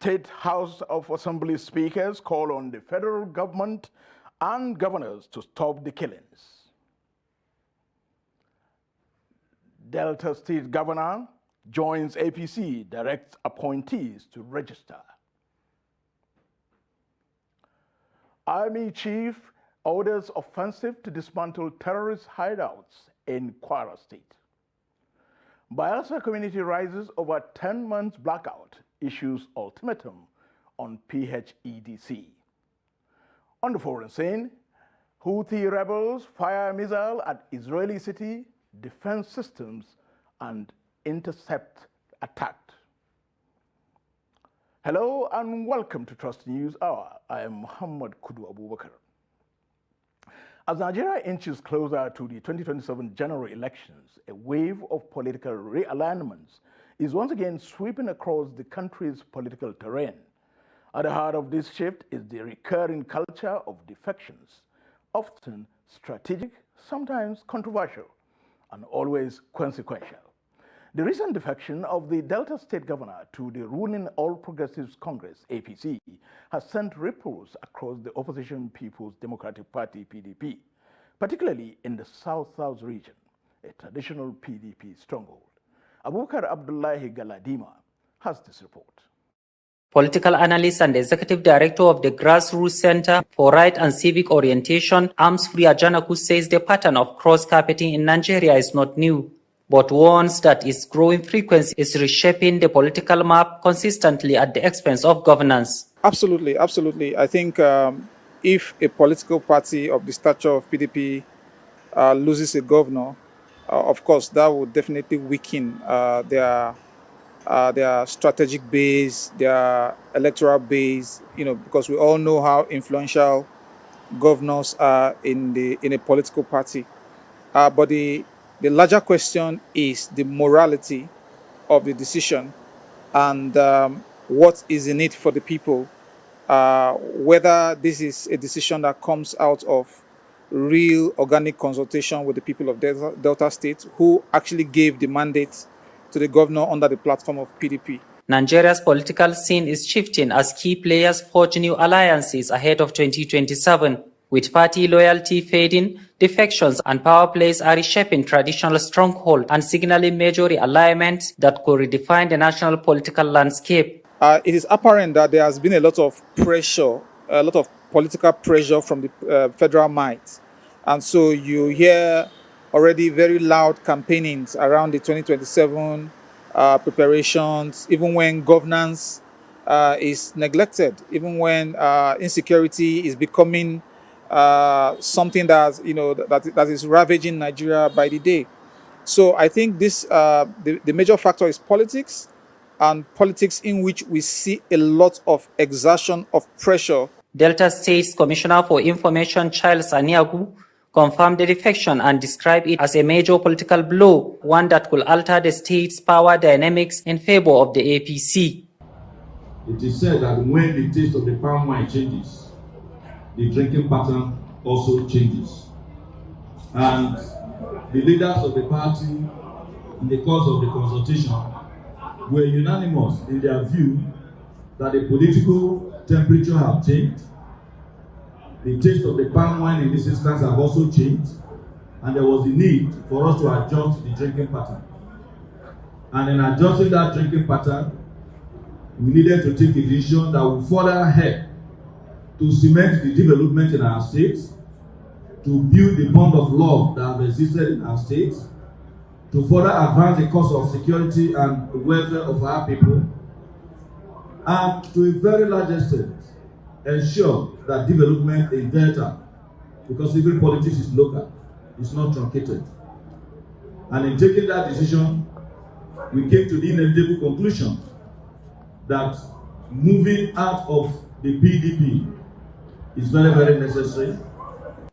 State House of Assembly speakers call on the federal government and governors to stop the killings. Delta State Governor joins APC, directs appointees to register. Army Chief orders offensive to dismantle terrorist hideouts in Kwara State. Bayelsa community rises over 10 months blackout, issues ultimatum on PHEDC. On the foreign scene, Houthi rebels fire a missile at Israeli city, defense systems, and intercept attacked. Hello and welcome to Trust News Hour. I am Muhammad Kudu Abubakar. As Nigeria inches closer to the 2027 general elections, a wave of political realignments is once again sweeping across the country's political terrain. At the heart of this shift is the recurring culture of defections, often strategic, sometimes controversial, and always consequential. The recent defection of the Delta State Governor to the ruling All Progressives Congress, APC, has sent ripples across the opposition People's Democratic Party, PDP, particularly in the South-South region, a traditional PDP stronghold. Abubakar Abdullahi Galadima has this report. Political analyst and executive director of the Grassroots Center for Right and Civic Orientation, Arms Free Ajanaku, says the pattern of cross-carpeting in Nigeria is not new, but warns that its growing frequency is reshaping the political map consistently at the expense of governance. Absolutely, absolutely. I think if a political party of the stature of PDP loses a governor, of course, that would definitely weaken their strategic base, their electoral base, because we all know how influential governors are in a political party. But the larger question is the morality of the decision and what is in it for the people, whether this is a decision that comes out of real organic consultation with the people of Delta State, who actually gave the mandate to the governor under the platform of PDP. Nigeria's political scene is shifting as key players forge new alliances ahead of 2027. With party loyalty fading, defections and power plays are reshaping traditional stronghold and signaling major realignment that could redefine the national political landscape. It is apparent that there has been a lot of pressure, a lot of political pressure from the federal might. And so you hear already very loud campaignings around the 2027 preparations, even when governance is neglected, even when insecurity is becoming something that is ravaging Nigeria by the day. So I think this the major factor is politics, and politics in which we see a lot of exertion of pressure. Delta State's Commissioner for Information, Charles Aniagu, confirmed the defection and described it as a major political blow, one that could alter the state's power dynamics in favor of the APC. It is said that when the taste of the palm wine changes, the drinking pattern also changes. And the leaders of the party, in the course of the consultation, were unanimous in their view that the political temperature have changed. The taste of the palm wine in this instance have also changed, and there was the need for us to adjust the drinking pattern. And in adjusting that drinking pattern, we needed to take a decision that would further help to cement the development in our states, to build the bond of love that have existed in our states, to further advance the cause of security and the welfare of our people, and to a very large extent, ensure that development in Delta, because even politics is local, is not truncated. And in taking that decision, we came to the inevitable conclusion that moving out of the PDP is very, very necessary.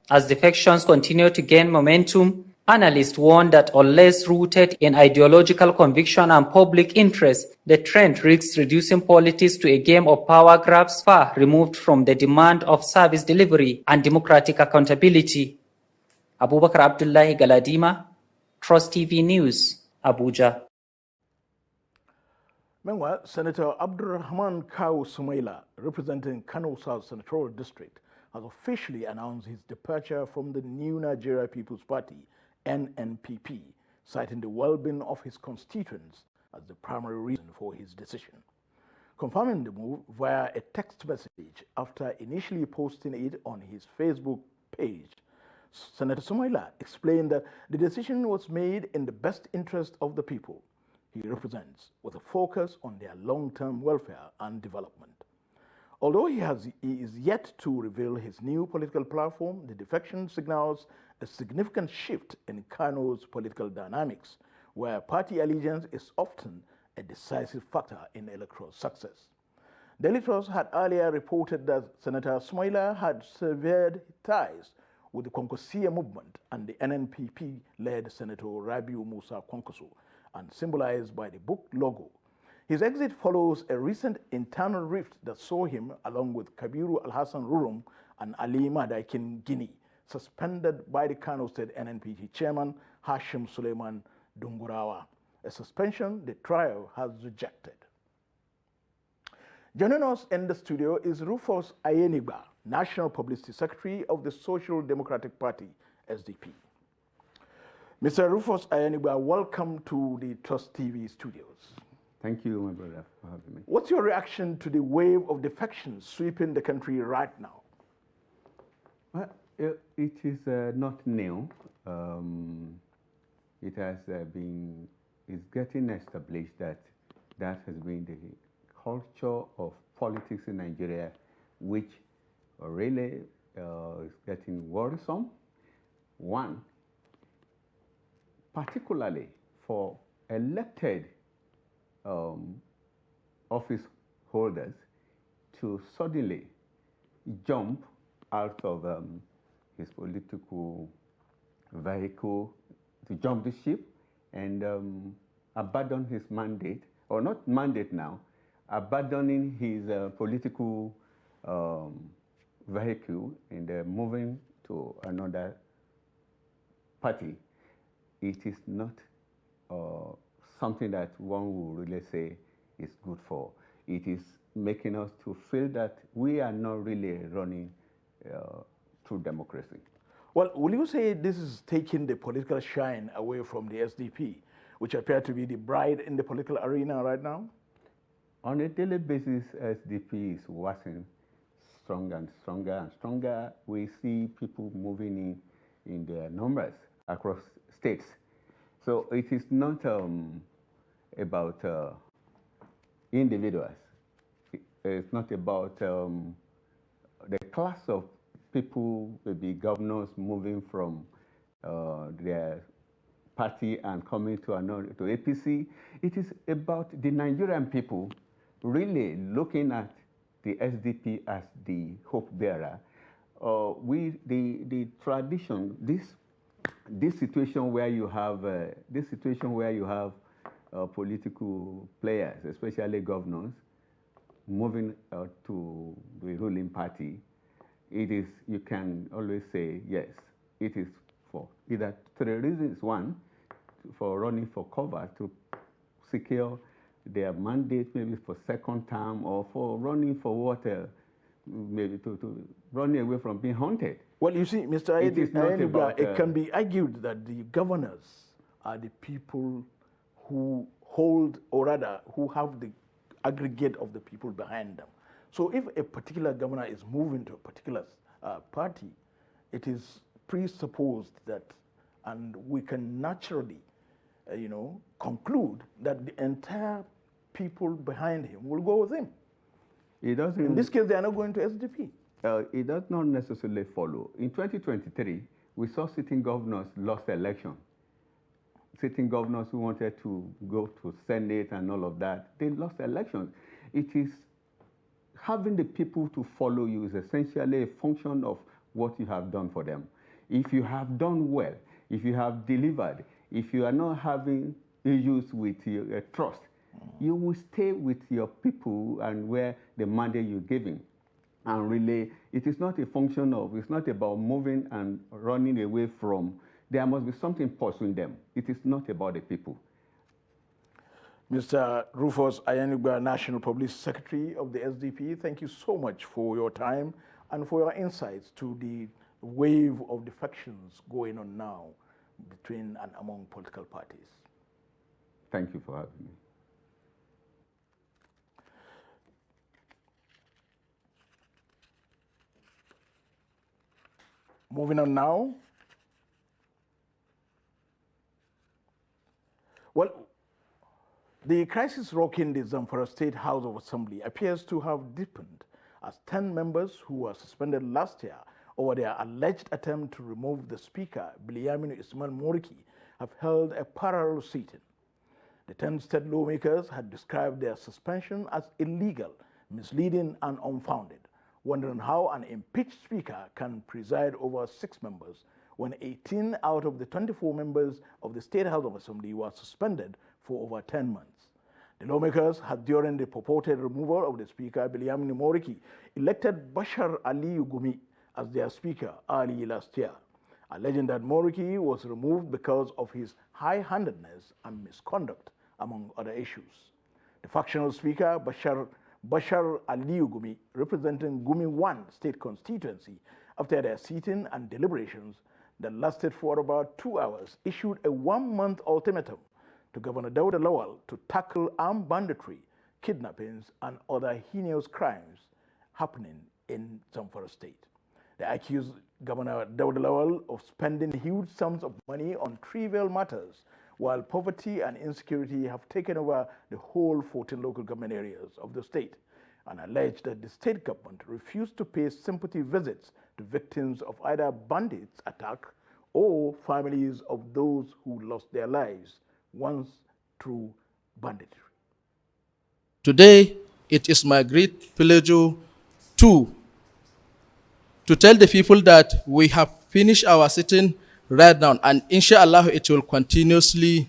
As defections continue to gain momentum, analysts warn that unless rooted in ideological conviction and public interest, the trend risks reducing politics to a game of power grabs far removed from the demand of service delivery and democratic accountability. Abubakar Abdullahi Galadima, Trust TV News, Abuja. Meanwhile, Senator Sen Kawu Sumaila, representing Kano South Senatorial District, has officially announced his departure from the New Nigeria People's Party, NNPP, citing the well-being of his constituents as the primary reason for his decision. Confirming the move via a text message after initially posting it on his Facebook page, Senator Sumaila explained that the decision was made in the best interest of the people he represents, with a focus on their long-term welfare and development. Although he is yet to reveal his new political platform, the defection signals a significant shift in Kano's political dynamics, where party allegiance is often a decisive factor in electoral success. Daily Trust had earlier reported that Senator Sumaila had severed ties with the Konkosia movement and the NNPP-led Senator Rabiu Musa Konkoso, and symbolized by the book logo. His exit follows a recent internal rift that saw him, along with Kabiru Alhassan Rurum and Ali Madaikin Guinea, suspended by the Kano State NNPP chairman Hashim Suleiman Dungurawa, a suspension the trial has rejected. Joining us in the studio is Rufus Ayenigba, National Publicity Secretary of the Social Democratic Party, SDP. Mr. Rufus Ayenigba, welcome to the Trust TV studios. Thank you, my brother, for having me. What's your reaction to the wave of defections sweeping the country right now? Well, it is not new. It has it's getting established that has been the culture of politics in Nigeria, which really is getting worrisome. One, particularly for elected office holders to suddenly jump out of his political vehicle, to jump the ship and abandon his mandate, or not mandate now, abandoning his political vehicle and moving to another party. It is not something that one would really say is good for. It is making us to feel that we are not really running true democracy. Well, will you say this is taking the political shine away from the SDP, which appear to be the bride in the political arena right now? On a daily basis, SDP is waxing stronger and stronger and stronger. We see people moving in their numbers across states. So it is not about individuals. It's not about the class of people, maybe governors moving from their party and coming to APC. It is about the Nigerian people really looking at the SDP as the hope bearer. The tradition, this situation where you have political players, especially governors, moving to the ruling party, you can always say yes. It is for either three reasons: one, for running for cover to secure their mandate, maybe for second term, or for running for water, maybe to run away from being haunted. Well, you see, Mr. Ayenigba, it can be argued that the governors are the people who hold, or rather, who have the aggregate of the people behind them. So if a particular governor is moving to a particular party, it is presupposed that, and we can naturally, conclude that the entire people behind him will go with him. It doesn't. In this case, they are not going to SDP. It does not necessarily follow. In 2023, we saw sitting governors lost election. Sitting governors who wanted to go to Senate and all of that, they lost elections. It is having the people to follow you is essentially a function of what you have done for them. If you have done well, if you have delivered, if you are not having issues with your trust, you will stay with your people and where the mandate you're giving. And really, it is not a function of, it's not about moving and running away from. There must be something pursuing them. It is not about the people. Mr. Rufus Ayanigba, National Publicity Secretary of the SDP, thank you so much for your time and for your insights to the wave of defections going on now between and among political parties. Thank you for having me. Moving on now. Well, the crisis rocking the Zamfara State House of Assembly appears to have deepened as 10 members who were suspended last year over their alleged attempt to remove the Speaker, Bilyaminu Ismail Moriki, have held a parallel sitting. The 10 state lawmakers had described their suspension as illegal, misleading, and unfounded, wondering how an impeached Speaker can preside over 6 members when 18 out of the 24 members of the State House of Assembly were suspended for over 10 months. The lawmakers had, during the purported removal of the Speaker, Bilyaminu Moriki, elected Bashar Aliyu Gumi as their Speaker early last year, alleging that Moriki was removed because of his high-handedness and misconduct, among other issues. The factional Speaker, Bashar Aliyu Gumi, representing Gumi 1 state constituency, after their sitting and deliberations that lasted for about 2 hours, issued a 1-month ultimatum to Governor Dauda Lawal to tackle armed banditry, kidnappings, and other heinous crimes happening in Zamfara State. They accused Governor Dauda Lawal of spending huge sums of money on trivial matters, while poverty and insecurity have taken over the whole 14 local government areas of the state, and alleged that the state government refused to pay sympathy visits to victims of either bandits' attack or families of those who lost their lives once through banditry. Today, it is my great pleasure to tell the people that we have finished our sitting right now, and inshallah it will continuously,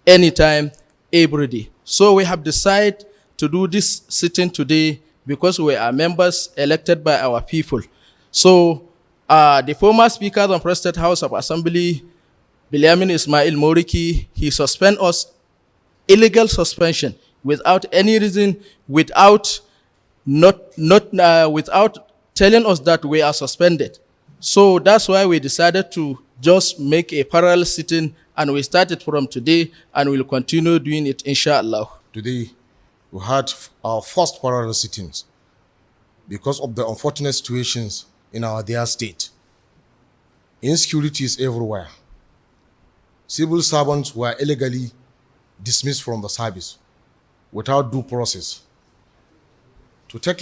anytime, every day. So we have decided to do this sitting today because we are members elected by our people. So the former Speaker of the State House of Assembly, Bilyaminu Ismail Moriki, he suspended us, illegal suspension, without any reason, without telling us that we are suspended. So that's why we decided to just make a parallel sitting, and we started from today, and we'll continue doing it, inshallah. Today, we had our first parallel sittings because of the unfortunate situations in our dear state. Insecurity is everywhere. Civil servants were illegally dismissed from the service without due process. To talk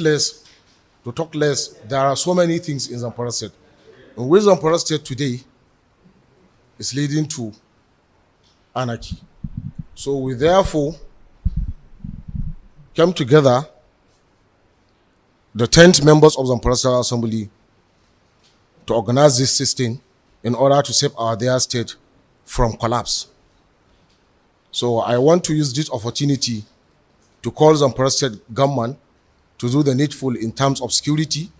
less, there are so many things in Zamfara State. In which Zamfara State today is leading to anarchy. So we therefore came together, the 10 members of the Zamfara State Assembly, to organize this system in order to save our dear state from collapse. So I want to use this opportunity to call the Zamfara State government to do the needful in terms of security,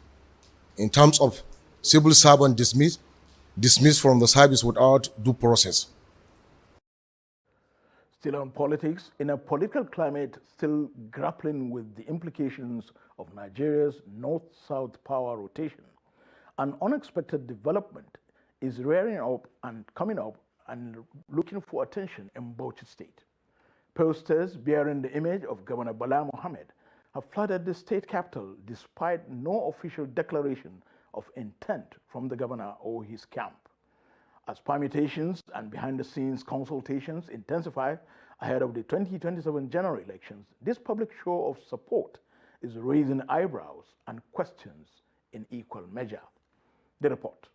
in terms of civil servant dismissed from the service without due process. Still on politics, in a political climate still grappling with the implications of Nigeria's north-south power rotation, an unexpected development is rearing up and coming up and looking for attention in Bauchi State. Posters bearing the image of Governor Balam have flooded the state capital despite no official declaration of intent from the governor or his camp. As permutations and behind-the-scenes consultations intensify ahead of the 2027 general elections, this public show of support is raising eyebrows and questions in equal measure. The report.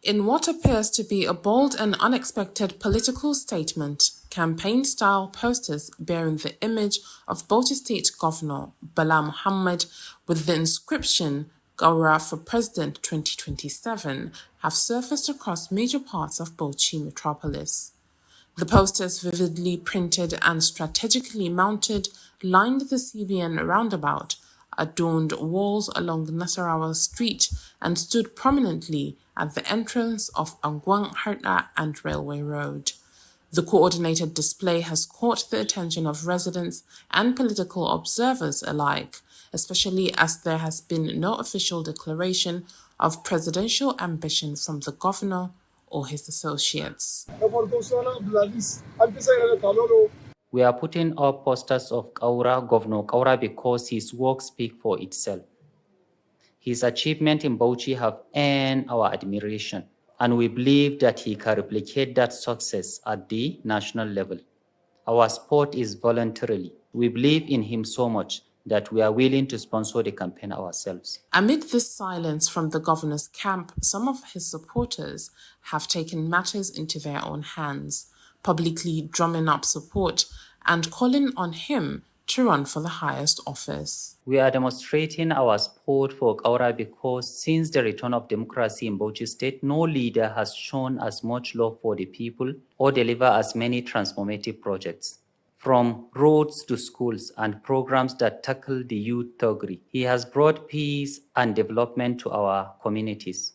In what appears to be a bold and unexpected political statement, campaign-style posters bearing the image of Bauchi State Governor Balam Muhammad with the inscription Gawra for President 2027 have surfaced across major parts of Bauchi metropolis. The posters, vividly printed and strategically mounted, lined the CBN roundabout, adorned walls along Nasarawa Street, and stood prominently at the entrance of Angwang Harta and Railway Road. The coordinated display has caught the attention of residents and political observers alike, especially as there has been no official declaration of presidential ambition from the governor or his associates. We are putting up posters of Governor Kaura, because his work speaks for itself. His achievements in Bauchi have earned our admiration, and we believe that he can replicate that success at the national level. Our support is voluntarily. We believe in him so much that we are willing to sponsor the campaign ourselves. Amid this silence from the governor's camp, some of his supporters have taken matters into their own hands, publicly drumming up support and calling on him to run for the highest office. We are demonstrating our support for Kaura because since the return of democracy in Bauchi State, no leader has shown as much love for the people or deliver as many transformative projects. From roads to schools and programs that tackle the youth thuggery, he has brought peace and development to our communities.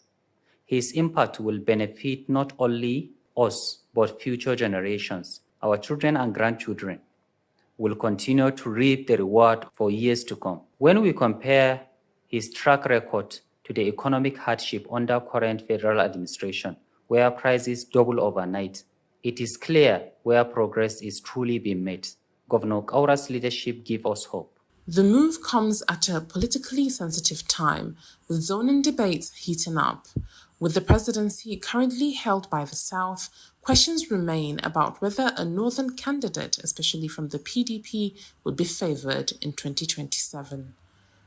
His impact will benefit not only us, but future generations. Our children and grandchildren will continue to reap the reward for years to come. When we compare his track record to the economic hardship under current federal administration, where prices double overnight, it is clear where progress is truly being made. Governor Kaura's leadership gives us hope. The move comes at a politically sensitive time, with zoning debates heating up. With the presidency currently held by the South, questions remain about whether a northern candidate, especially from the PDP, would be favoured in 2027.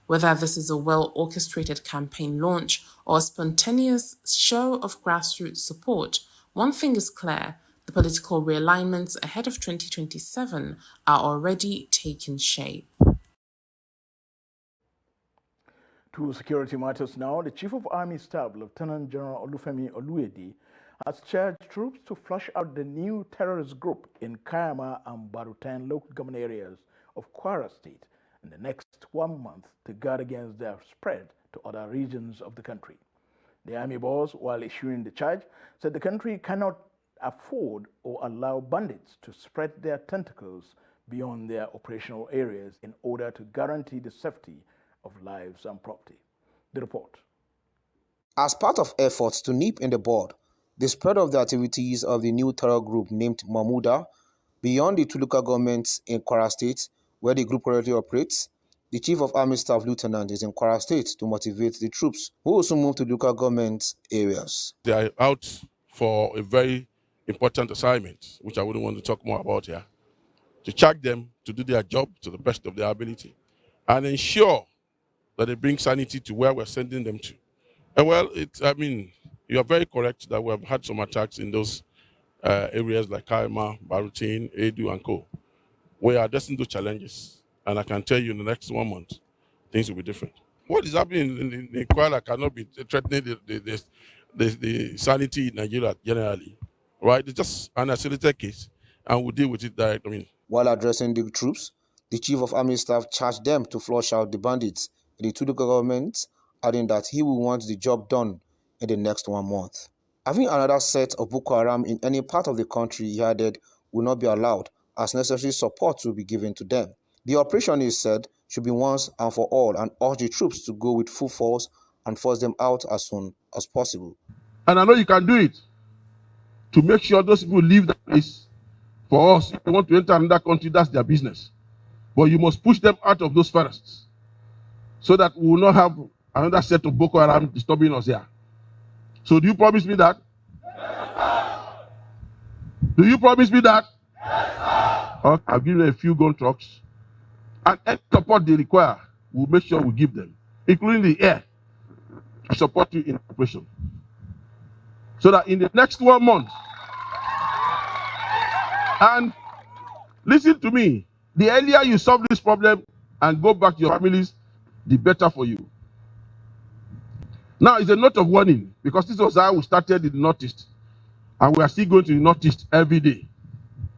Whether this is a well-orchestrated campaign launch or a spontaneous show of grassroots support, one thing is clear: the political realignments ahead of 2027 are already taking shape. To security matters now, the Chief of Army Staff, Lieutenant General Olufemi Oluedi, has charged troops to flush out the new terrorist group in Kayama and Barutan local government areas of Kwara State in the next 1 month to guard against their spread to other regions of the country. The Army boss, while issuing the charge, said the country cannot afford or allow bandits to spread their tentacles beyond their operational areas in order to guarantee the safety of lives and property. The report. As part of efforts to nip in the bud the spread of the activities of the new terror group named Mahmuda beyond the two local governments in Kwara State, where the group currently operates, the Chief of Army Staff Lieutenant is in Kwara State to motivate the troops, who also move to local government areas. They are out for a very important assignment, which I wouldn't want to talk more about here, to charge them to do their job to the best of their ability and ensure that they bring sanity to where we're sending them to. And well, you are very correct that we have had some attacks in those areas like Kaima, Barutin, Edu, and Co. We are destined to challenges. And I can tell you in the next 1 month, things will be different. What is happening in Kwara cannot be threatening the sanity in Nigeria generally, right? It's just an isolated case, and we'll deal with it directly. While addressing the troops, the Chief of Army Staff charged them to flush out the bandits in the two local governments, adding that he will want the job done in the next 1 month. Having another set of Boko Haram in any part of the country, he added, will not be allowed, as necessary support will be given to them. The operation, he said, should be once and for all, and urge the troops to go with full force and force them out as soon as possible. And I know you can do it to make sure those people leave that place. For us, if they want to enter another country, that's their business. But you must push them out of those forests so that we will not have another set of Boko Haram disturbing us here. So do you promise me that? Yes, do you promise me that? Yes, okay, I'll give them a few gun trucks. And any support they require, we'll make sure we give them, including the air, to support you in operation. So that in the next 1 month, and listen to me, the earlier you solve this problem and go back to your families, the better for you. Now, it's a note of warning, because this was how we started in the Northeast, and we are still going to the Northeast every day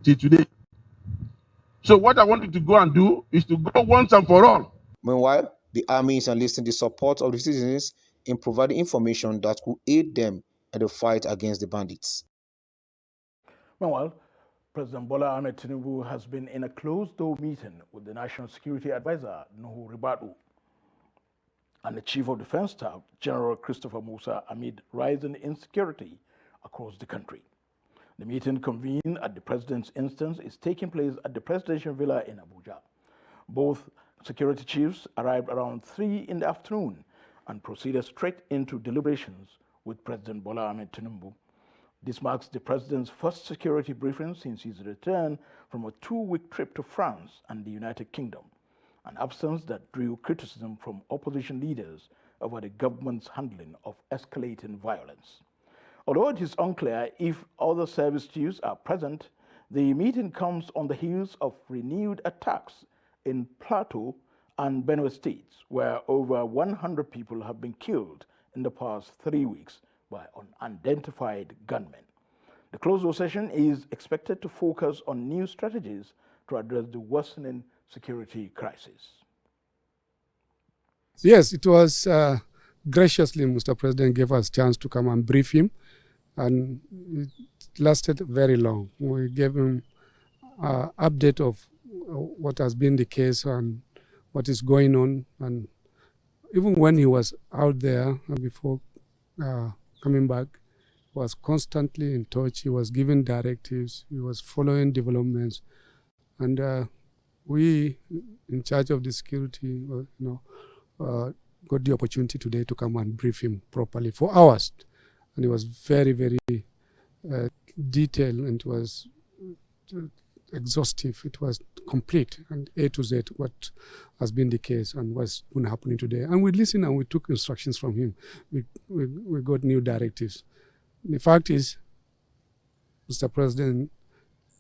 till today. So what I want you to go and do is to go once and for all. Meanwhile, the army is enlisting the support of the citizens in providing information that could aid them in the fight against the bandits. Meanwhile, President Bola Ahmed Tinubu has been in a closed-door meeting with the National Security Advisor, Nuhu Ribadu, and the Chief of Defense Staff, General Christopher Musa, amid rising insecurity across the country. The meeting, convened at the President's instance, is taking place at the Presidential Villa in Abuja. Both security chiefs arrived around 3 in the afternoon and proceeded straight into deliberations with President Bola Ahmed Tinubu. This marks the President's first security briefing since his return from a 2-week trip to France and the United Kingdom, an absence that drew criticism from opposition leaders over the government's handling of escalating violence. Although it is unclear if other service chiefs are present, the meeting comes on the heels of renewed attacks in Plateau and Benue states, where over 100 people have been killed in the past 3 weeks by unidentified gunmen. The closed-door session is expected to focus on new strategies to address the worsening security crisis. Yes, it was graciously Mr. President gave us a chance to come and brief him, and it lasted very long. We gave him an update of what has been the case and what is going on, and even when he was out there and before coming back, he was constantly in touch. He was giving directives. He was following developments, and we, in charge of the security, got the opportunity today to come and brief him properly for hours, and it was very, very detailed, and it was exhaustive. It was complete and A to Z what has been the case and what's been happening today. And we listened and we took instructions from him. We got new directives. The fact is, Mr. President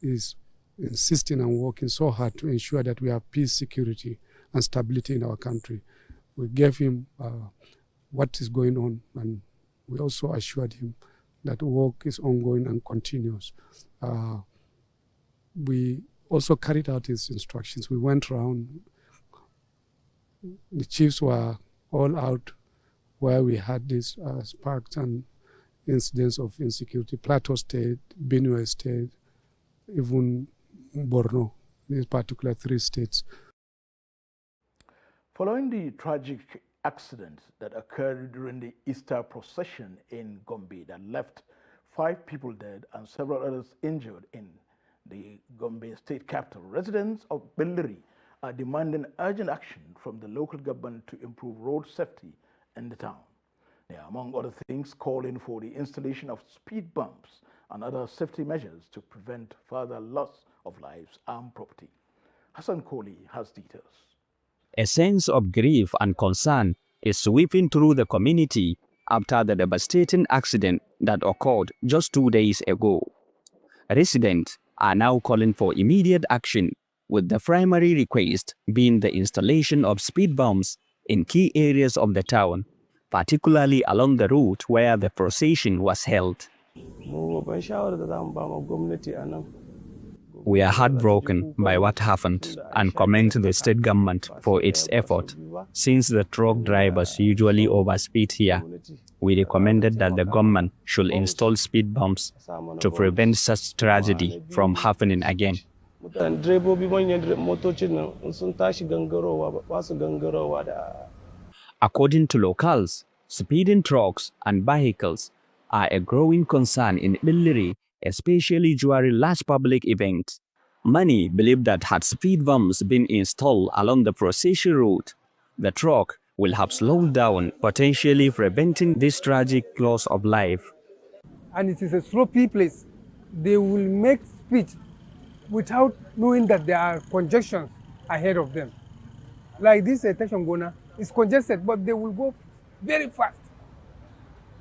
is insisting and working so hard to ensure that we have peace, security, and stability in our country. We gave him what is going on, and we also assured him that work is ongoing and continuous. We also carried out his instructions. We went around. The chiefs were all out where we had these sparks and incidents of insecurity. Plateau State, Benue State, even Borno, these particular 3 states. Following the tragic accident that occurred during the Easter procession in Gombe that left 5 people dead and several others injured in the Gombe state capital, residents of Belliri are demanding urgent action from the local government to improve road safety in the town. They are, among other things, calling for the installation of speed bumps and other safety measures to prevent further loss of lives and property. Hassan Koli has details. A sense of grief and concern is sweeping through the community after the devastating accident that occurred just 2 days ago. Residents are now calling for immediate action, with the primary request being the installation of speed bumps in key areas of the town, particularly along the route where the procession was held. We are heartbroken by what happened and commend the state government for its effort. Since the truck drivers usually overspeed here, we recommended that the government should install speed bumps to prevent such tragedy from happening again. According to locals, speeding trucks and vehicles are a growing concern in Belliri, especially during large public events. Many believe that had speed bumps been installed along the procession route, the truck will have slowed down, potentially preventing this tragic loss of life. And it is a sloppy place. They will make speed without knowing that there are congestions ahead of them. Like this Tension Gona is congested, but they will go very fast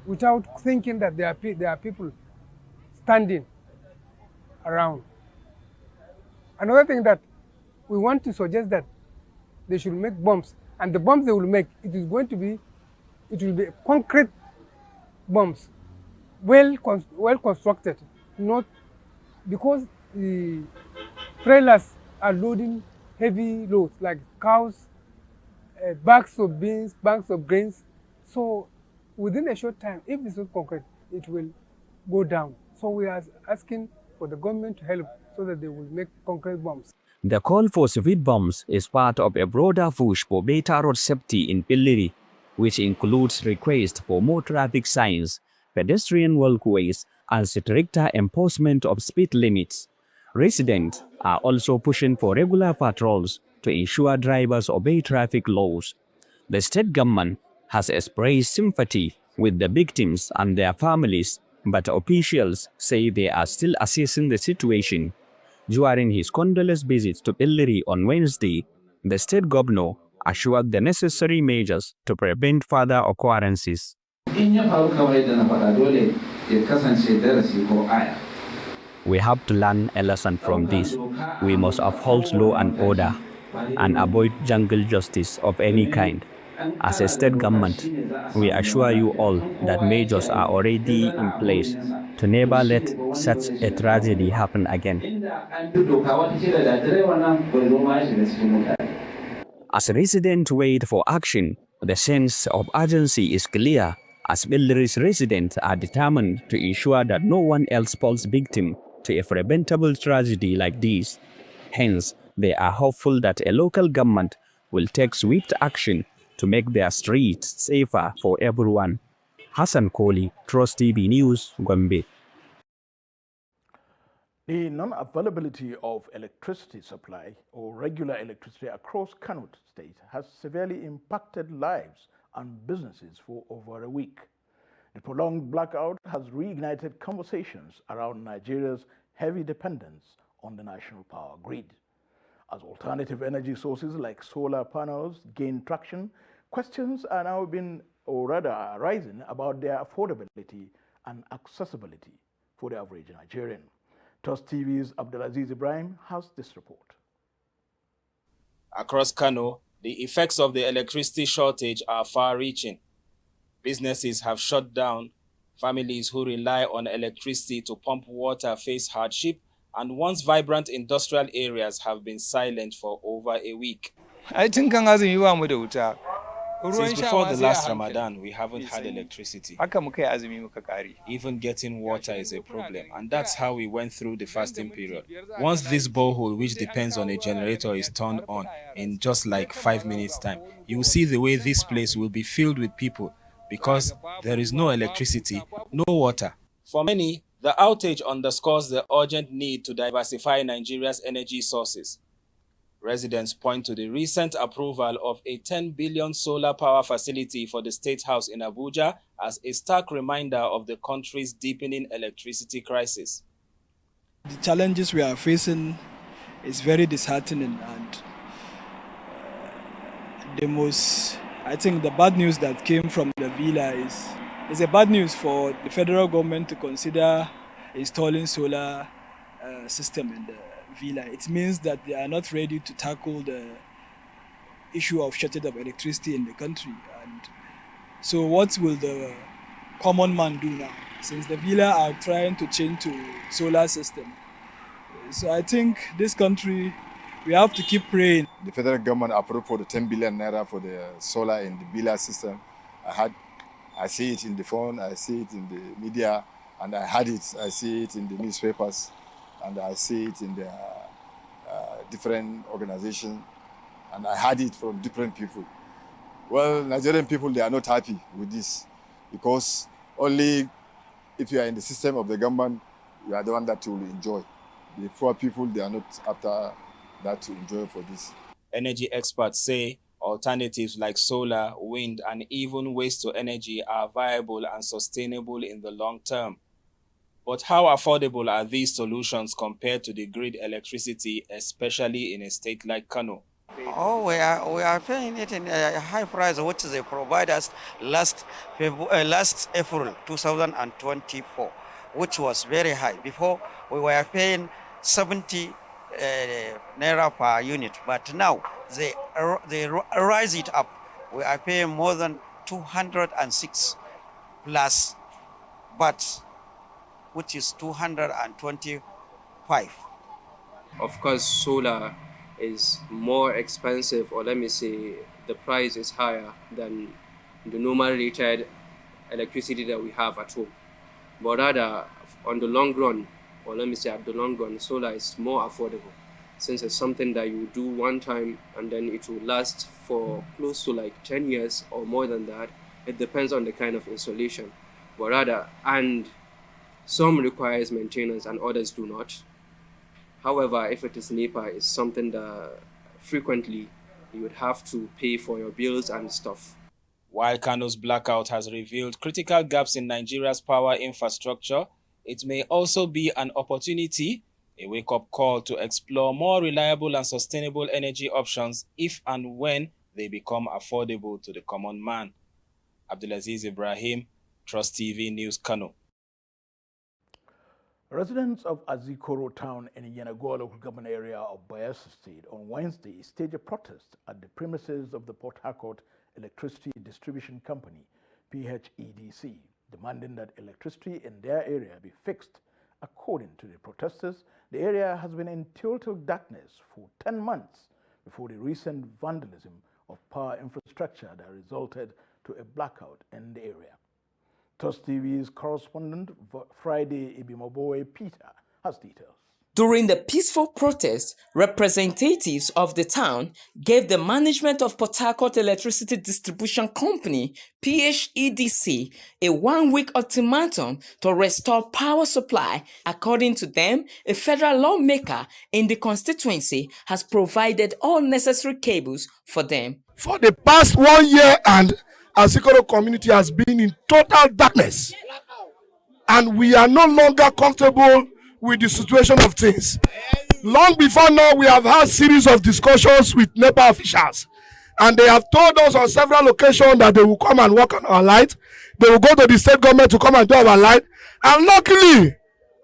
without thinking that there are people standing around. Another thing that we want to suggest that they should make bumps, and the bumps they will make, it will be concrete bumps, well constructed, not because the trailers are loading heavy loads like cows, bags of beans, bags of grains. So within a short time, if it's not concrete, it will go down. So we are asking for the government to help so that they will make concrete bombs. The call for speed bumps is part of a broader push for better road safety in Pilliri, which includes requests for more traffic signs, pedestrian walkways, and stricter enforcement of speed limits. Residents are also pushing for regular patrols to ensure drivers obey traffic laws. The state government has expressed sympathy with the victims and their families, but officials say they are still assessing the situation. During his condolence visit to Pilliri on Wednesday, the state governor assured the necessary measures to prevent further occurrences. We have to learn a lesson from this. We must uphold law and order and avoid jungle justice of any kind. As a state government, we assure you all that measures are already in place to never let such a tragedy happen again. As residents wait for action, the sense of urgency is clear, as Pilliri's residents are determined to ensure that no one else falls victim to a preventable tragedy like this. Hence, they are hopeful that a local government will take swift action to make their streets safer for everyone. Hassan Koli, Trust TV News, Gombe. The non-availability of electricity supply or regular electricity across Kano state has severely impacted lives and businesses for over a week. The prolonged blackout has reignited conversations around Nigeria's heavy dependence on the national power grid. As alternative energy sources like solar panels gain traction, questions are now arising about their affordability and accessibility for the average Nigerian. Trust TV's Abdulaziz Ibrahim has this report. Across Kano, the effects of the electricity shortage are far-reaching. Businesses have shut down, families who rely on electricity to pump water face hardship, and once vibrant industrial areas have been silent for over a week. Since before the last Ramadan, we haven't had electricity. Even getting water is a problem, and that's how we went through the fasting period. Once this borehole, which depends on a generator, is turned on in just like 5 minutes time, you will see the way this place will be filled with people because there is no electricity, no water. For many, the outage underscores the urgent need to diversify Nigeria's energy sources. Residents point to the recent approval of a 10 billion solar power facility for the State House in Abuja as a stark reminder of the country's deepening electricity crisis. The challenges we are facing is very disheartening, and I think the bad news that came from the villa is a bad news for the federal government to consider installing solar system in the villa. It means that they are not ready to tackle the issue of shortage of electricity in the country. And so what will the common man do now, since the villa are trying to change to solar system? So I think this country, we have to keep praying. The federal government approved for the 10 billion naira for the solar in the villa system. I see it in the phone, I see it in the media, and I see it in the newspapers, and I see it in the different organizations, and I heard it from different people. Well, Nigerian people, they are not happy with this, because only if you are in the system of the government, you are the one that will enjoy. The poor people, they are not after that to enjoy for this. Energy experts say alternatives like solar, wind, and even waste-to-energy are viable and sustainable in the long term. But how affordable are these solutions compared to the grid electricity, especially in a state like Kano? Oh, we are paying it in a high price, which they provide us last April 2024, which was very high. Before, we were paying 70 naira per unit, but now they rise it up. We are paying more than 206 plus, but which is 225. Of course, solar is more expensive, or let me say the price is higher than the normal rated electricity that we have at home. But rather, on the long run, or let me say at the long run, solar is more affordable, since it's something that you do one time and then it will last for close to like 10 years or more than that. It depends on the kind of installation. But rather, and some requires maintenance and others do not. However, if it is NEPA, it's something that frequently you would have to pay for your bills and stuff. While Kano's blackout has revealed critical gaps in Nigeria's power infrastructure, it may also be an opportunity, a wake-up call to explore more reliable and sustainable energy options if and when they become affordable to the common man. Abdulaziz Ibrahim, Trust TV News, Kano. Residents of Azikoro town in Yemen local government area of Bayelsa State on Wednesday staged a protest at the premises of the Port Harcourt Electricity Distribution Company, PHEDC, demanding that electricity in their area be fixed. According to the protesters, the area has been in total darkness for 10 months before the recent vandalism of power infrastructure that resulted to a blackout in the area. Trust TV's correspondent Friday Ibimoboe Peter has details. During the peaceful protest, representatives of the town gave the management of Port Harcourt Electricity Distribution Company, PHEDC, a one-week ultimatum to restore power supply. According to them, a federal lawmaker in the constituency has provided all necessary cables for them. For the past 1 year, and Azikoro community has been in total darkness, and we are no longer comfortable with the situation of things. Long before now, we have had series of discussions with NEPA officials, and they have told us on several occasions that they will come and work on our light. They will go to the state government to come and do our light. And luckily,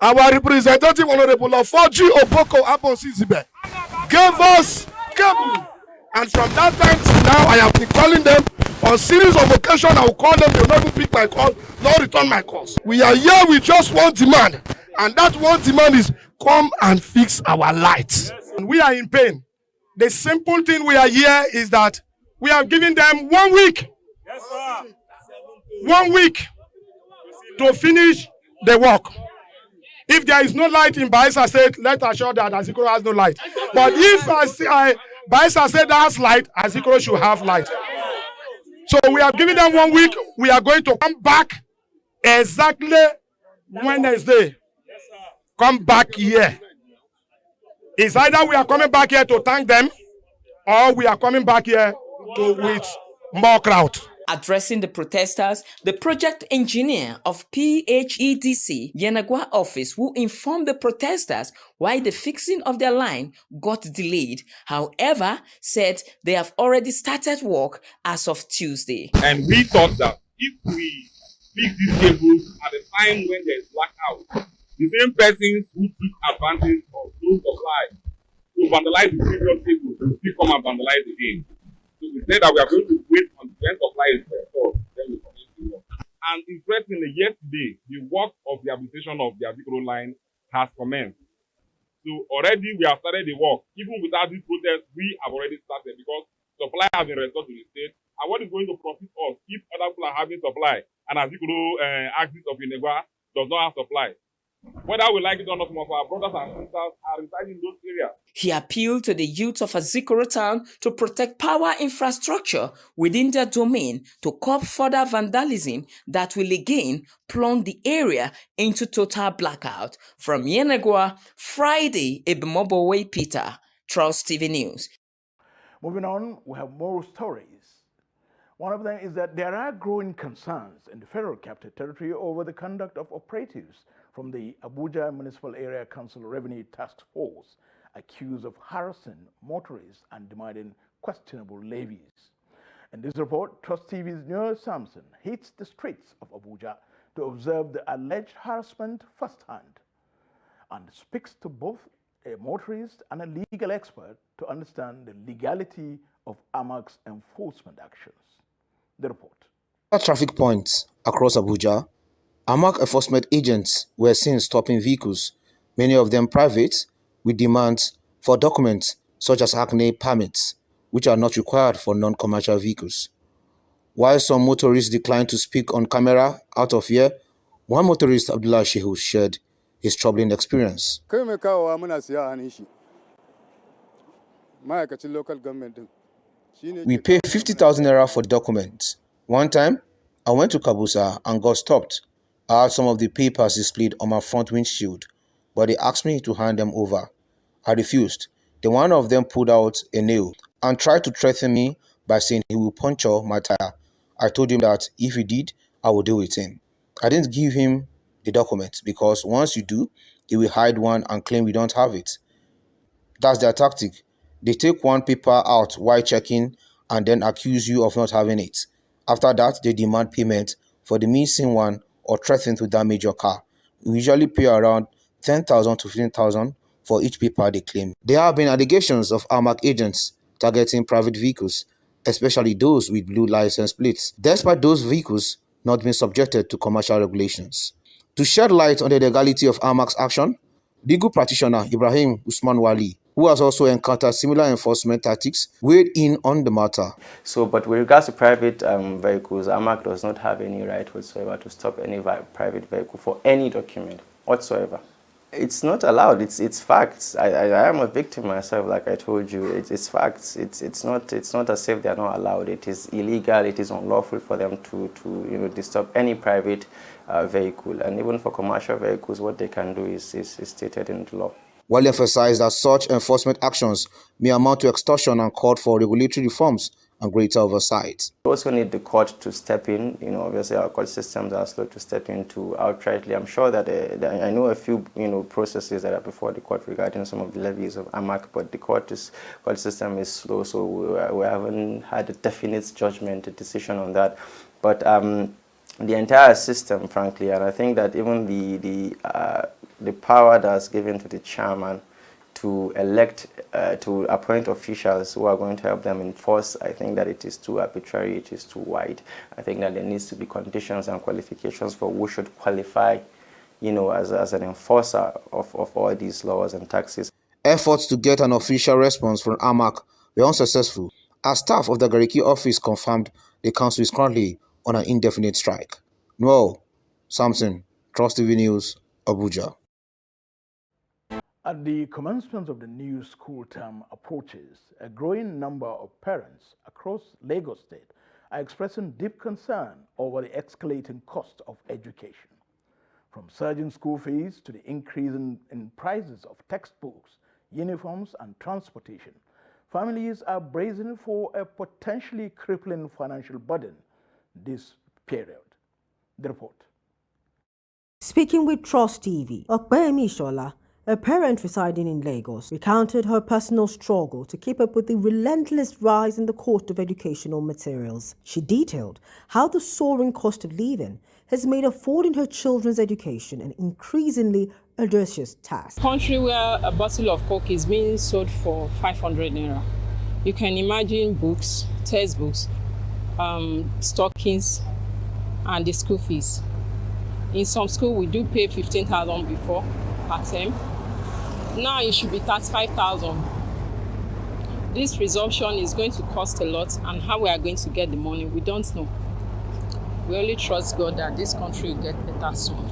our representative, Honorable Foji Oboko Aponsizibe, gave us cable. And from that time to now, I have been calling them on series of occasions. I will call them, they will not even pick my call, nor return my calls. We are here with just one demand, and that one demand is come and fix our lights. We are in pain. The simple thing we are here is that we are giving them 1 week. Yes, sir. 1 week to finish the work. If there is no light in Bayelsa State, let us assure that Azikoro has no light. But if Bayelsa State has light, Azikoro should have light. So we are giving them 1 week. We are going to come back exactly Wednesday. Come back here. It's either we are coming back here to thank them, or we are coming back here with more crowd. Addressing the protesters, the project engineer of PHEDC Yenagua office, who informed the protesters why the fixing of their line got delayed, however, said they have already started work as of Tuesday. And we thought that if we fix these cables at the time when there is blackout, the same persons who took advantage of no supply to vandalize the previous cables will still come and vandalize again. So we said that we are going to wait on the supply is restored, then we commence the work. And interestingly, yesterday, the work of the habilitation of the Azikoro line has commenced. So already we have started the work. Even without this protest, we have already started because supply has been restored to the state. And what is going to profit us if other people are having supply and Azikoro axis of Yenagua does not have supply? Whether we like it or not, some of our brothers and sisters are residing in those areas. He appealed to the youth of Azikoro town to protect power infrastructure within their domain to curb further vandalism that will again plunge the area into total blackout. From Yenagua, Friday, Ibimoboe Peter, Trust TV News. Moving on, we have more stories. One of them is that there are growing concerns in the Federal Capital Territory over the conduct of operatives from the Abuja Municipal Area Council Revenue Task Force, accused of harassing motorists and demanding questionable levies. In this report, Trust TV's Noel Samson hits the streets of Abuja to observe the alleged harassment firsthand and speaks to both a motorist and a legal expert to understand the legality of AMAC's enforcement actions. The report. At traffic points across Abuja, AMAC enforcement agents were seen stopping vehicles, many of them private, with demands for documents such as Hackney permits, which are not required for non-commercial vehicles. While some motorists declined to speak on camera out of fear, one motorist, Abdullah Shehu, shared his troubling experience. We pay 50,000 naira for the documents. One time, I went to Kabusa and got stopped. I had some of the papers displayed on my front windshield, but they asked me to hand them over. I refused. Then one of them pulled out a nail and tried to threaten me by saying he will puncture my tire. I told him that if he did, I would deal with him. I didn't give him the document because once you do, he will hide one and claim we don't have it. That's their tactic. They take one paper out while checking and then accuse you of not having it. After that, they demand payment for the missing one or threaten to damage your car. We usually pay around 10,000 to 15,000 for each paper they claim. There have been allegations of AMAC agents targeting private vehicles, especially those with blue license plates, despite those vehicles not being subjected to commercial regulations. To shed light on the legality of AMAC's action, legal practitioner Ibrahim Usman Wali, who has also encountered similar enforcement tactics, weighed in on the matter. So, but with regards to private vehicles, AMAC does not have any right whatsoever to stop any private vehicle for any document whatsoever. It's not allowed. It's facts. I am a victim myself, like I told you. It's facts. It's not as if they are not allowed. It is illegal. It is unlawful for them to disturb any private vehicle, and even for commercial vehicles, what they can do is stated in the law. While emphasized that such enforcement actions may amount to extortion and called for regulatory reforms and greater oversight. We also need the court to step in. Obviously our court systems are slow to step into outrightly. I'm sure that I know a few processes that are before the court regarding some of the levies of AMAC, but the court system is slow, so we haven't had a definite judgment, a decision on that. But the entire system, frankly, and I think that even the power that's given to the chairman to elect, to appoint officials who are going to help them enforce, I think that it is too arbitrary, it is too wide. I think that there needs to be conditions and qualifications for who should qualify, as an enforcer of all these laws and taxes. Efforts to get an official response from AMAC were unsuccessful, as staff of the Gariki office confirmed the council is currently on an indefinite strike. Noel Samson, Trust TV News, Abuja. At the commencement of the new school term approaches, a growing number of parents across Lagos State are expressing deep concern over the escalating cost of education. From surging school fees to the increase in prices of textbooks, uniforms, and transportation, families are bracing for a potentially crippling financial burden this period. The report. Speaking with Trust TV, Okpeyemi Shola, a parent residing in Lagos, recounted her personal struggle to keep up with the relentless rise in the cost of educational materials. She detailed how the soaring cost of living has made affording her children's education an increasingly arduous task. Country where a bottle of Coke is being sold for 500 naira. You can imagine books, textbooks, stockings, and the school fees. In some school, we do pay 15,000 before per term. Now it should be 35,000. This resumption is going to cost a lot, and how we are going to get the money, we don't know. We only trust God that this country will get better soon.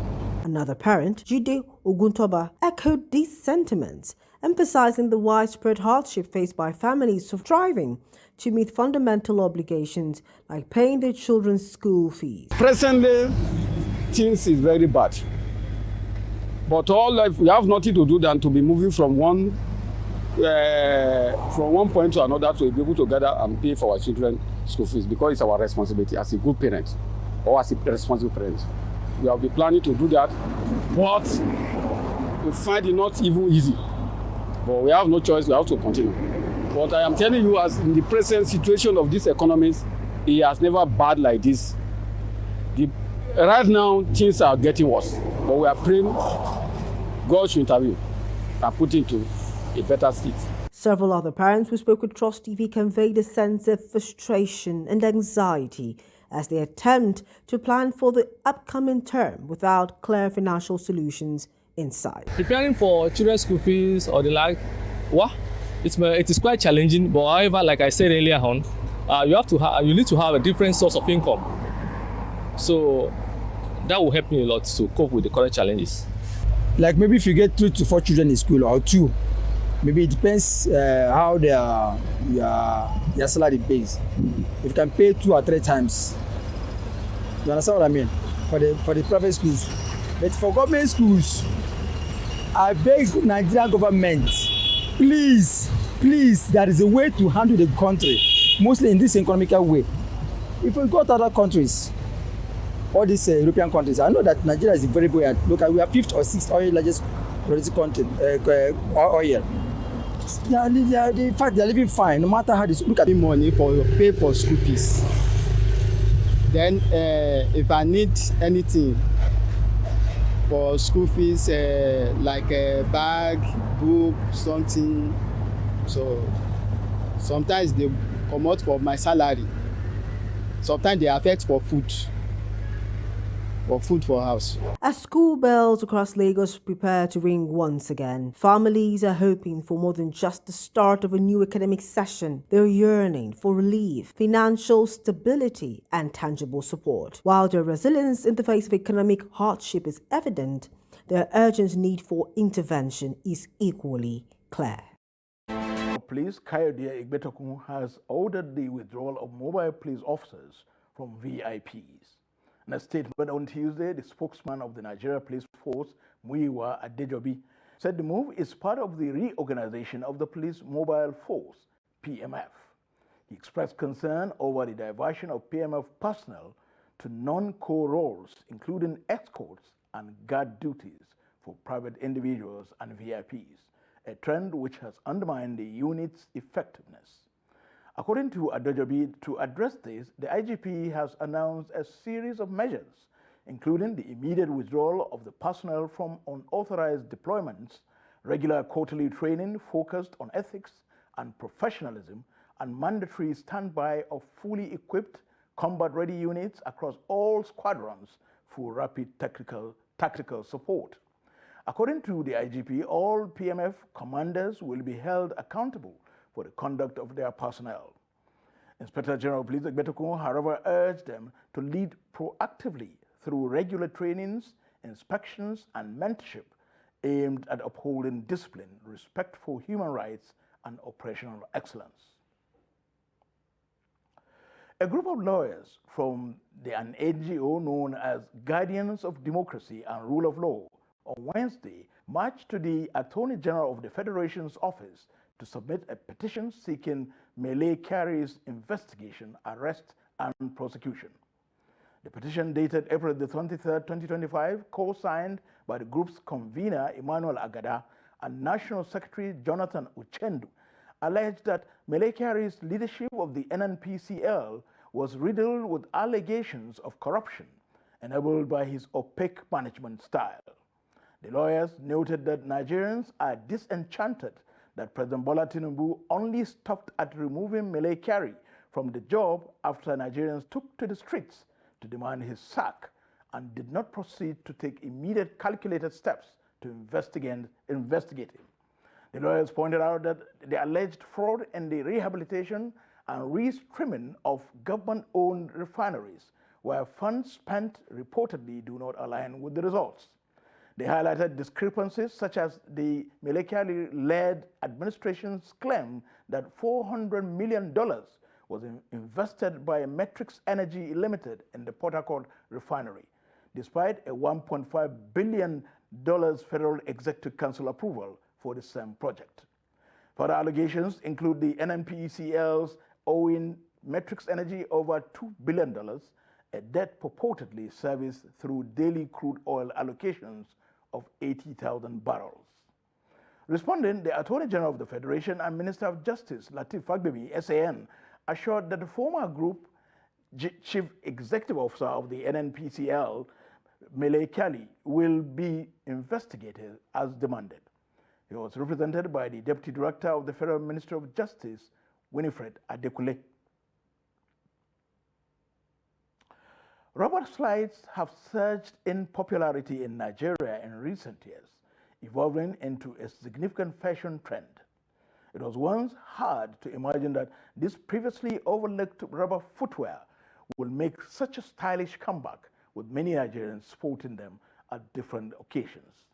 Another parent, Jide Oguntoba, echoed these sentiments, emphasizing the widespread hardship faced by families striving to meet fundamental obligations like paying their children's school fees. Presently, things is very bad. But all life, we have nothing to do than to be moving from one point to another to be able to gather and pay for our children's school fees, because it's our responsibility as a good parent or as a responsible parent. We have been planning to do that, but we find it not even easy. But we have no choice, we have to continue. But I am telling you, as in the present situation of this economy, it has never bad like this. Right now, things are getting worse, but we are praying God should intervene and put into a better state. Several other parents who spoke with Trust TV conveyed a sense of frustration and anxiety as they attempt to plan for the upcoming term without clear financial solutions in sight. Preparing for children's school fees or the like, it is quite challenging, but however, like I said earlier on, you need to have a different source of income. So that will help me a lot to cope with the current challenges. Like maybe if you get 3 to 4 children in school or 2, maybe it depends how your salary pays. If you can pay 2 or 3 times, you understand what I mean? For the private schools, but for government schools, I beg Nigerian government, please, there is a way to handle the country, mostly in this economical way. If we go to other countries, all these European countries, I know that Nigeria is very buoyant. Look, we are 5th or 6th oil largest producing country, oil. In fact, they are living fine, no matter how they look at the money for pay for school fees. Then, if I need anything for school fees, like a bag, book, something, so sometimes they come out for my salary. Sometimes they affect for food for house. As school bells across Lagos prepare to ring once again, families are hoping for more than just the start of a new academic session. They're yearning for relief, financial stability, and tangible support. While their resilience in the face of economic hardship is evident, their urgent need for intervention is equally clear. Police Kayode Igbetokun has ordered the withdrawal of mobile police officers from VIPs. In a statement on Tuesday, the spokesman of the Nigeria Police Force, Muiwa Adejobi, said the move is part of the reorganization of the Police Mobile Force, PMF. He expressed concern over the diversion of PMF personnel to non-core roles, including escorts and guard duties for private individuals and VIPs, a trend which has undermined the unit's effectiveness. According to Adejobi, to address this, the IGP has announced a series of measures, including the immediate withdrawal of the personnel from unauthorized deployments, regular quarterly training focused on ethics and professionalism, and mandatory standby of fully equipped, combat-ready units across all squadrons for rapid tactical support. According to the IGP, all PMF commanders will be held accountable for the conduct of their personnel. Inspector General of Police Igbetokun, however, urged them to lead proactively through regular trainings, inspections, and mentorship aimed at upholding discipline, respect for human rights, and operational excellence. A group of lawyers from an NGO known as Guardians of Democracy and Rule of Law on Wednesday marched to the Attorney General of the Federation's office to submit a petition seeking Mele Kyari's investigation, arrest, and prosecution. The petition, dated April 23, 2025, co-signed by the group's convener Emmanuel Agada and National Secretary Jonathan Uchendu, alleged that Mele Kyari's leadership of the NNPCL was riddled with allegations of corruption enabled by his opaque management style. The lawyers noted that Nigerians are disenchanted that President Bola Tinubu only stopped at removing Mele Kyari from the job after Nigerians took to the streets to demand his sack and did not proceed to take immediate calculated steps to investigate him. The lawyers pointed out that the alleged fraud in the rehabilitation and restreaming of government-owned refineries, where funds spent reportedly do not align with the results. They highlighted discrepancies such as the Mele Kyari-led administration's claim that $400 million was invested by Matrix Energy Limited in the Port Harcourt refinery, despite a $1.5 billion Federal Executive Council approval for the same project. Further allegations include the NNPCL's owing Matrix Energy over $2 billion, a debt purportedly serviced through daily crude oil allocations of 80,000 barrels. Responding, the Attorney General of the Federation and Minister of Justice, Lateef Fagbemi, SAN, assured that the former group chief executive officer of the NNPCL, Mele Kyari, will be investigated as demanded. He was represented by the Deputy Director of the Federal Ministry of Justice, Winifred Adekule. Rubber slides have surged in popularity in Nigeria in recent years, evolving into a significant fashion trend. It was once hard to imagine that this previously overlooked rubber footwear will make such a stylish comeback, with many Nigerians sporting them at different occasions.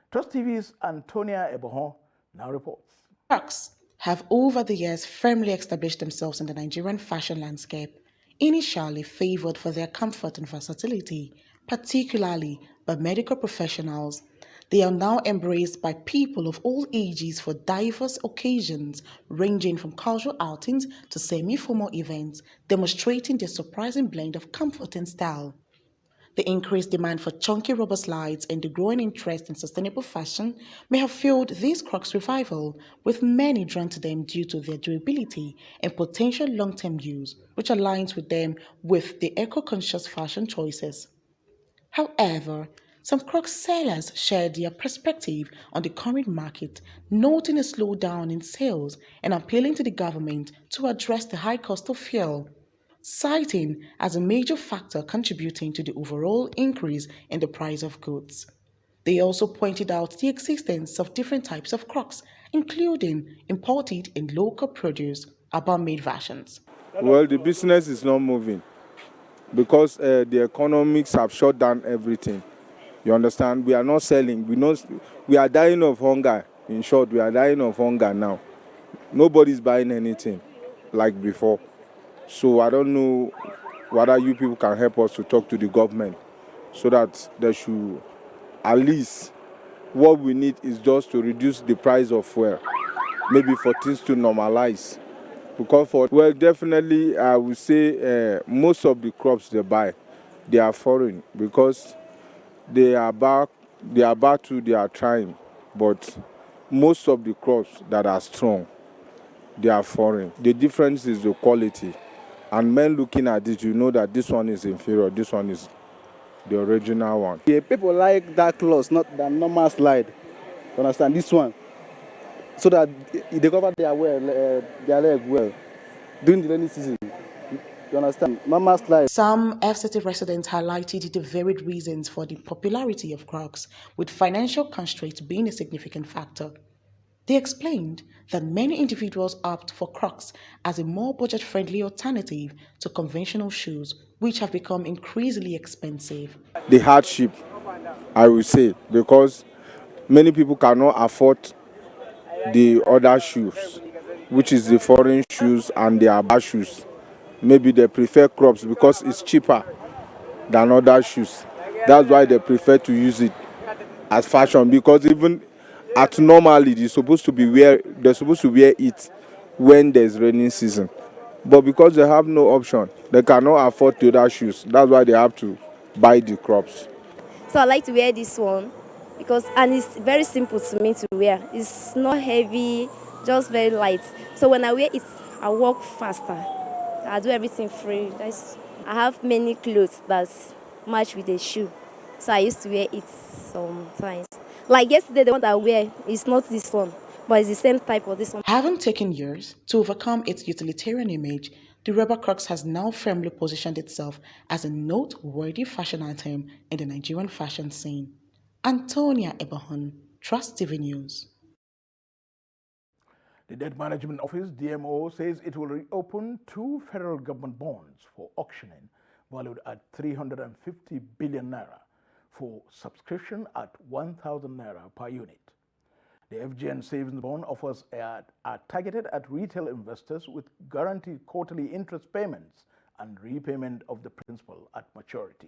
Trust TV's Antonia Ebohon now reports. Crocs have over the years firmly established themselves in the Nigerian fashion landscape, initially favored for their comfort and versatility, particularly by medical professionals. They are now embraced by people of all ages for diverse occasions, ranging from casual outings to semi-formal events, demonstrating their surprising blend of comfort and style. The increased demand for chunky rubber slides and the growing interest in sustainable fashion may have fueled this Crocs revival, with many drawn to them due to their durability and potential long-term use, which aligns with them with the eco-conscious fashion choices. However, some Crocs sellers shared their perspective on the current market, noting a slowdown in sales and appealing to the government to address the high cost of fuel, citing as a major factor contributing to the overall increase in the price of goods. They also pointed out the existence of different types of Crocs, including imported and local produce, urban-made versions. Well, the business is not moving because the economics have shut down everything. You understand? We are not selling. We are dying of hunger. In short, we are dying of hunger now. Nobody's buying anything like before. So I don't know whether you people can help us to talk to the government so that they should, at least what we need is just to reduce the price of fuel, maybe for things to normalize. Because well, definitely I would say most of the crops they buy, they are foreign because they are trying, but most of the crops that are strong, they are foreign. The difference is the quality. And men looking at it, you know that this one is inferior, this one is the original one. Yeah, people like that clothes, not the normal slide. You understand? This one. So that they cover their leg well during the rainy season. You understand? Normal slide. Some FCT residents highlighted the varied reasons for the popularity of Crocs, with financial constraints being a significant factor. They explained that many individuals opt for Crocs as a more budget-friendly alternative to conventional shoes, which have become increasingly expensive. The hardship, I would say, because many people cannot afford the other shoes, which is the foreign shoes and the Aba shoes. Maybe they prefer Crocs because it's cheaper than other shoes. That's why they prefer to use it as fashion, because even at normally they're supposed to wear it when there's rainy season. But because they have no option, they cannot afford the other shoes. That's why they have to buy the Crocs. So I like to wear this one and it's very simple to me to wear. It's not heavy, just very light. So when I wear it, I walk faster. I do everything free. I have many clothes that match with the shoe. So I used to wear it sometimes. Like yesterday, the one that I wear is not this one, but it's the same type of this one. Having taken years to overcome its utilitarian image, the rubber Crocs has now firmly positioned itself as a noteworthy fashion item in the Nigerian fashion scene. Antonia Ebohon, Trust TV News. The Debt Management Office, DMO, says it will reopen 2 federal government bonds for auctioning valued at 350 billion naira for subscription at 1,000 naira per unit. The FGN savings bond offers are targeted at retail investors with guaranteed quarterly interest payments and repayment of the principal at maturity.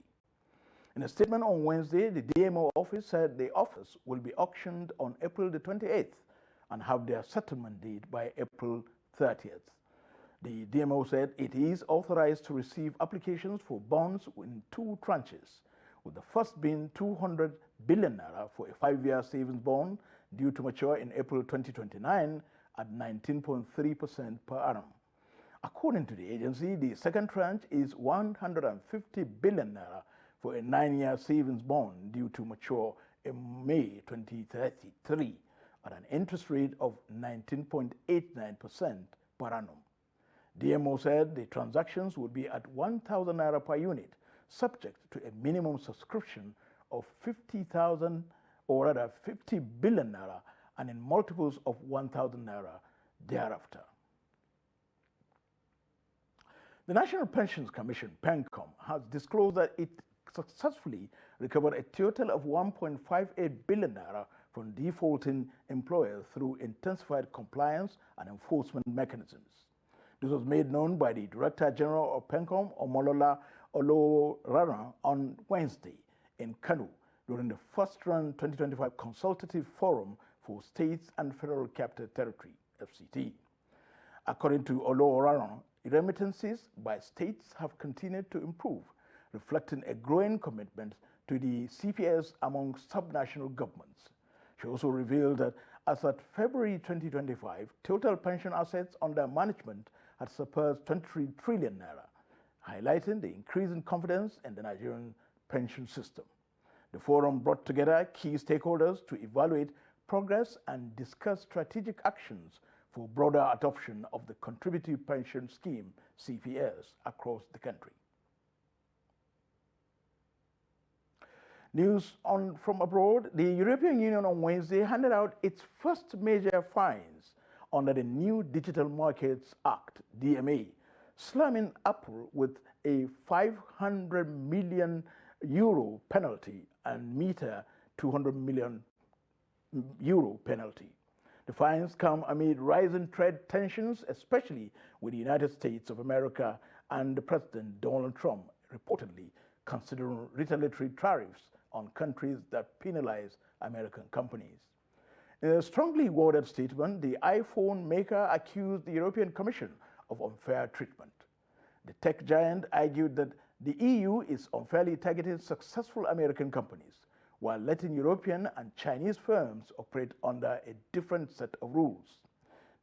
In a statement on Wednesday, the DMO office said the offers will be auctioned on April the 28th and have their settlement date by April 30th. The DMO said it is authorized to receive applications for bonds in 2 tranches, with the first being 200 billion naira for a 5-year savings bond due to mature in April 2029 at 19.3% per annum. According to the agency, the second tranche is 150 billion naira for a 9-year savings bond due to mature in May 2033 at an interest rate of 19.89% per annum. DMO said the transactions would be at 1,000 naira per unit, subject to a minimum subscription of 50,000 or rather 50 billion naira and in multiples of 1,000 naira thereafter. The National Pensions Commission, PENCOM, has disclosed that it successfully recovered a total of 1.58 billion naira from defaulting employers through intensified compliance and enforcement mechanisms. This was made known by the Director General of PENCOM, Omolola Olorara, on Wednesday in Kano during the first-run 2025 Consultative Forum for States and Federal Capital Territory, FCT. According to Olorara, remittances by states have continued to improve, reflecting a growing commitment to the CPS among subnational governments. She also revealed that as at February 2025, total pension assets under management had surpassed 23 trillion naira, highlighting the increasing confidence in the Nigerian pension system. The forum brought together key stakeholders to evaluate progress and discuss strategic actions for broader adoption of the Contributory Pension Scheme, CPS, across the country. News from abroad. The European Union on Wednesday handed out its first major fines under the new Digital Markets Act, DMA, slamming Apple with a €500 million penalty and Meta €200 million penalty. The fines come amid rising trade tensions, especially with the United States of America and President Donald Trump reportedly considering retaliatory tariffs on countries that penalize American companies. In a strongly worded statement, the iPhone maker accused the European Commission of unfair treatment. The tech giant argued that the EU is unfairly targeting successful American companies while letting European and Chinese firms operate under a different set of rules.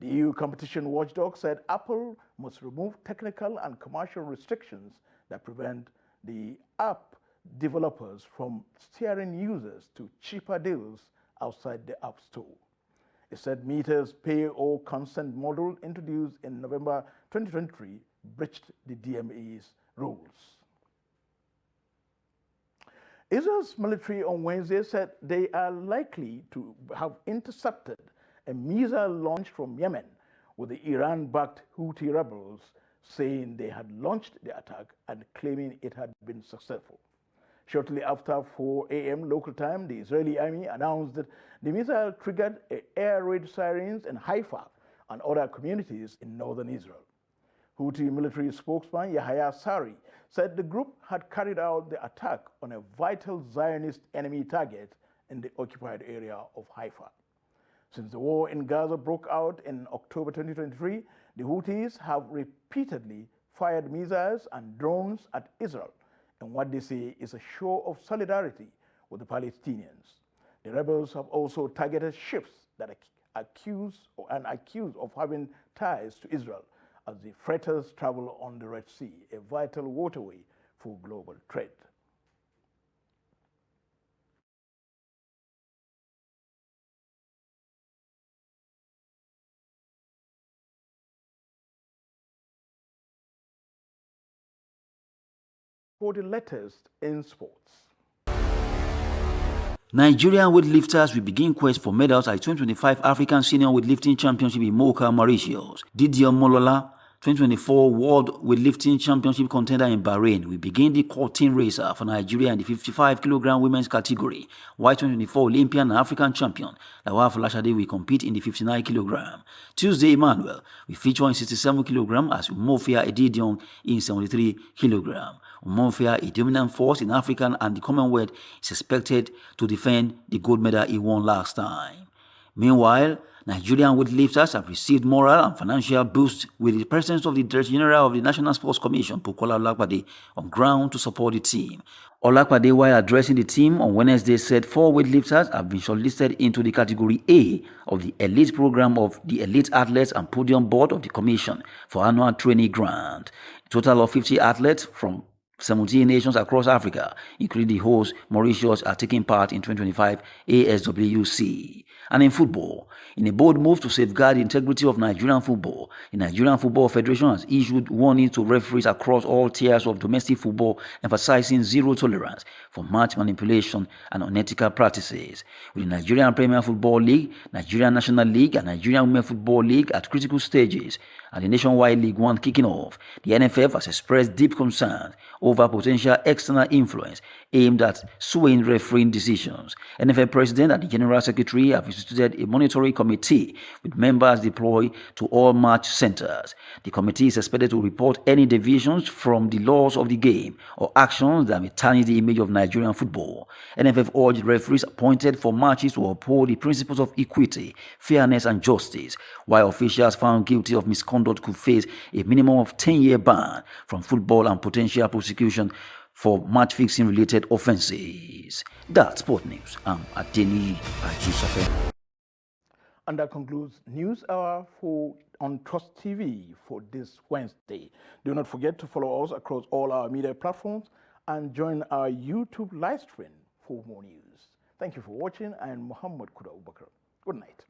The EU competition watchdog said Apple must remove technical and commercial restrictions that prevent the app developers from steering users to cheaper deals outside the App Store. It said Meta's pay-or-consent model introduced in November 2023 breached the DMA's rules. Israel's military on Wednesday said they are likely to have intercepted a missile launched from Yemen, with the Iran-backed Houthi rebels saying they had launched the attack and claiming it had been successful. Shortly after 4 a.m. local time, the Israeli army announced that the missile triggered air raid sirens in Haifa and other communities in northern Israel. Houthi military spokesman Yahya Sari said the group had carried out the attack on a vital Zionist enemy target in the occupied area of Haifa. Since the war in Gaza broke out in October 2023, the Houthis have repeatedly fired missiles and drones at Israel in what they say is a show of solidarity with the Palestinians. The rebels have also targeted ships that are accused of having ties to Israel as the freighters travel on the Red Sea, a vital waterway for global trade. For the latest in sports. Nigerian weightlifters will begin quest for medals at 2025 African Senior Weightlifting Championship in Mocha, Mauritius. Didier Molola, 2024 World Weightlifting Championship contender in Bahrain, will begin the 14 racer for Nigeria in the 55 kg women's category, while 2024 Olympian and African champion Lawal Folashade will compete in the 59 kg. Tuesday, Emmanuel will feature in 67 kg as Umofia Edidion in 73 kg. Umofia, a dominant force in African and the Commonwealth, is expected to defend the gold medal he won last time. Meanwhile, Nigerian weightlifters have received moral and financial boost with the presence of the Director General of the National Sports Commission, Bukola Olakpade, on ground to support the team. Olakpade, while addressing the team on Wednesday, said 4 weightlifters have been shortlisted into the Category A of the Elite Program of the Elite Athletes and Podium Board of the Commission for annual training grant. A total of 50 athletes from 17 nations across Africa, including the host Mauritius, are taking part in 2025 ASWC. And in football, in a bold move to safeguard the integrity of Nigerian football, the Nigerian Football Federation has issued warnings to referees across all tiers of domestic football, emphasizing zero tolerance for match manipulation and unethical practices. With the Nigerian Premier Football League, Nigerian National League, and Nigerian Women Football League at critical stages, and the Nationwide League One kicking off, the NFF has expressed deep concern over potential external influence aimed at swaying refereeing decisions. NFF President and the General Secretary have instituted a monitoring committee with members deployed to all match centers. The committee is expected to report any deviations from the laws of the game or actions that may tarnish the image of Nigerian football. NFF urged referees appointed for matches to uphold the principles of equity, fairness and justice, while officials found guilty of misconduct could face a minimum of 10-year ban from football and potential prosecution for match-fixing related offences. That's Sport News. I'm Adeni Ajisafe. And that concludes News Hour on Trust TV for this Wednesday. Do not forget to follow us across all our media platforms and join our YouTube live stream for more news. Thank you for watching. I am Muhammad Kuda Abubakar. Good night.